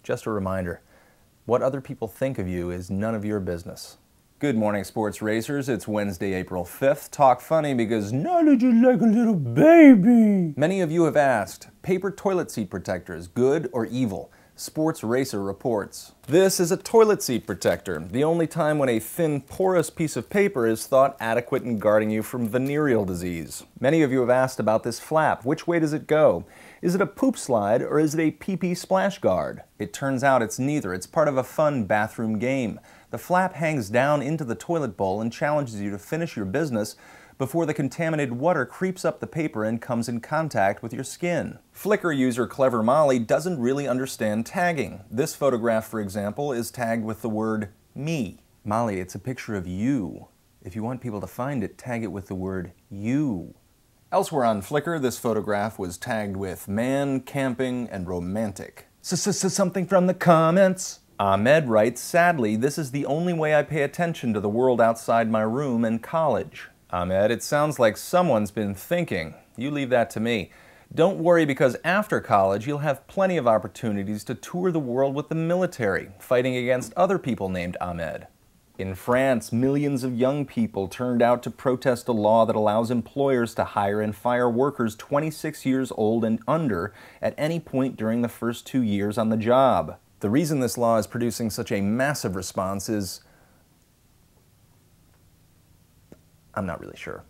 Just a reminder, what other people think of you is none of your business. Good morning, sports racers. It's Wednesday, April 5th. Talk funny because knowledge is like a little baby. Many of you have asked, paper toilet seat protectors, good or evil? Sports Racer reports. This is a toilet seat protector, the only time when a thin, porous piece of paper is thought adequate in guarding you from venereal disease. Many of you have asked about this flap. Which way does it go? Is it a poop slide or is it a pee-pee splash guard? It turns out it's neither. It's part of a fun bathroom game. The flap hangs down into the toilet bowl and challenges you to finish your business before the contaminated water creeps up the paper and comes in contact with your skin. Flickr user Clever Molly doesn't really understand tagging. This photograph, for example, is tagged with the word me. Molly, it's a picture of you. If you want people to find it, tag it with the word you. Elsewhere on Flickr, this photograph was tagged with man, camping, and romantic. Something from the comments. Ahmed writes, sadly, this is the only way I pay attention to the world outside my room in college. Ahmed, it sounds like someone's been thinking. You leave that to me. Don't worry, because after college, you'll have plenty of opportunities to tour the world with the military, fighting against other people named Ahmed. In France, millions of young people turned out to protest a law that allows employers to hire and fire workers 26 years old and under at any point during the first 2 years on the job. The reason this law is producing such a massive response is I'm not really sure.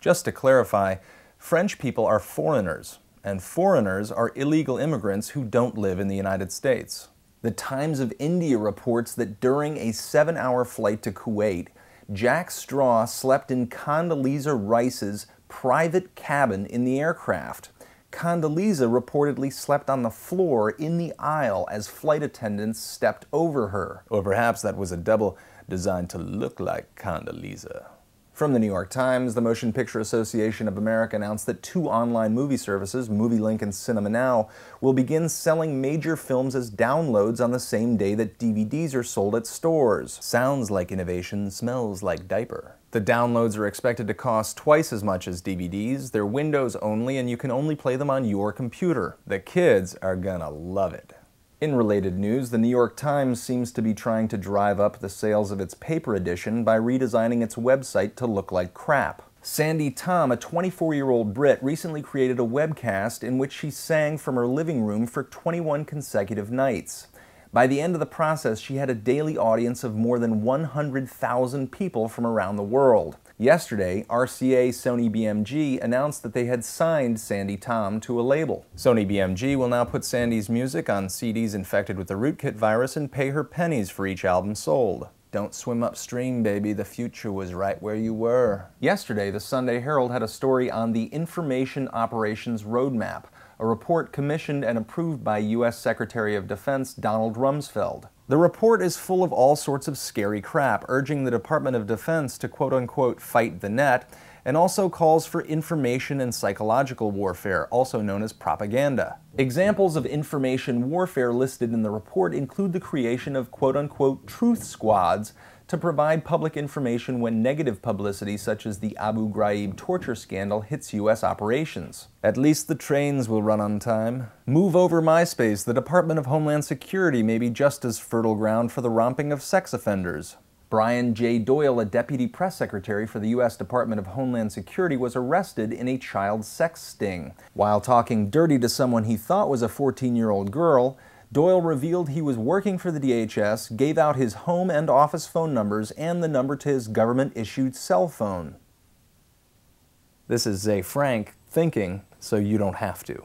Just to clarify, French people are foreigners, and foreigners are illegal immigrants who don't live in the United States. The Times of India reports that during a 7-hour flight to Kuwait, Jack Straw slept in Condoleezza Rice's private cabin in the aircraft. Condoleezza reportedly slept on the floor in the aisle as flight attendants stepped over her. Or perhaps that was a double designed to look like Condoleezza. From the New York Times, the Motion Picture Association of America announced that 2 online movie services, MovieLink and Cinema Now, will begin selling major films as downloads on the same day that DVDs are sold at stores. Sounds like innovation, smells like diaper. The downloads are expected to cost twice as much as DVDs, they're Windows only, and you can only play them on your computer. The kids are gonna love it. In related news, the New York Times seems to be trying to drive up the sales of its paper edition by redesigning its website to look like crap. Sandy Tom, a 24-year-old Brit, recently created a webcast in which she sang from her living room for 21 consecutive nights. By the end of the process, she had a daily audience of more than 100,000 people from around the world. Yesterday, RCA Sony BMG announced that they had signed Sandy Tom to a label. Sony BMG will now put Sandy's music on CDs infected with the rootkit virus and pay her pennies for each album sold. Don't swim upstream, baby. The future was right where you were. Yesterday, the Sunday Herald had a story on the Information Operations Roadmap, a report commissioned and approved by U.S. Secretary of Defense Donald Rumsfeld. The report is full of all sorts of scary crap, urging the Department of Defense to quote-unquote fight the net, and also calls for information and psychological warfare, also known as propaganda. Examples of information warfare listed in the report include the creation of quote-unquote truth squads to provide public information when negative publicity such as the Abu Ghraib torture scandal hits U.S. operations. At least the trains will run on time. Move over MySpace, the Department of Homeland Security may be just as fertile ground for the romping of sex offenders. Brian J. Doyle, a deputy press secretary for the U.S. Department of Homeland Security, was arrested in a child sex sting. While talking dirty to someone he thought was a 14-year-old girl, Doyle revealed he was working for the DHS, gave out his home and office phone numbers, and the number to his government-issued cell phone. This is Zefrank thinking so you don't have to.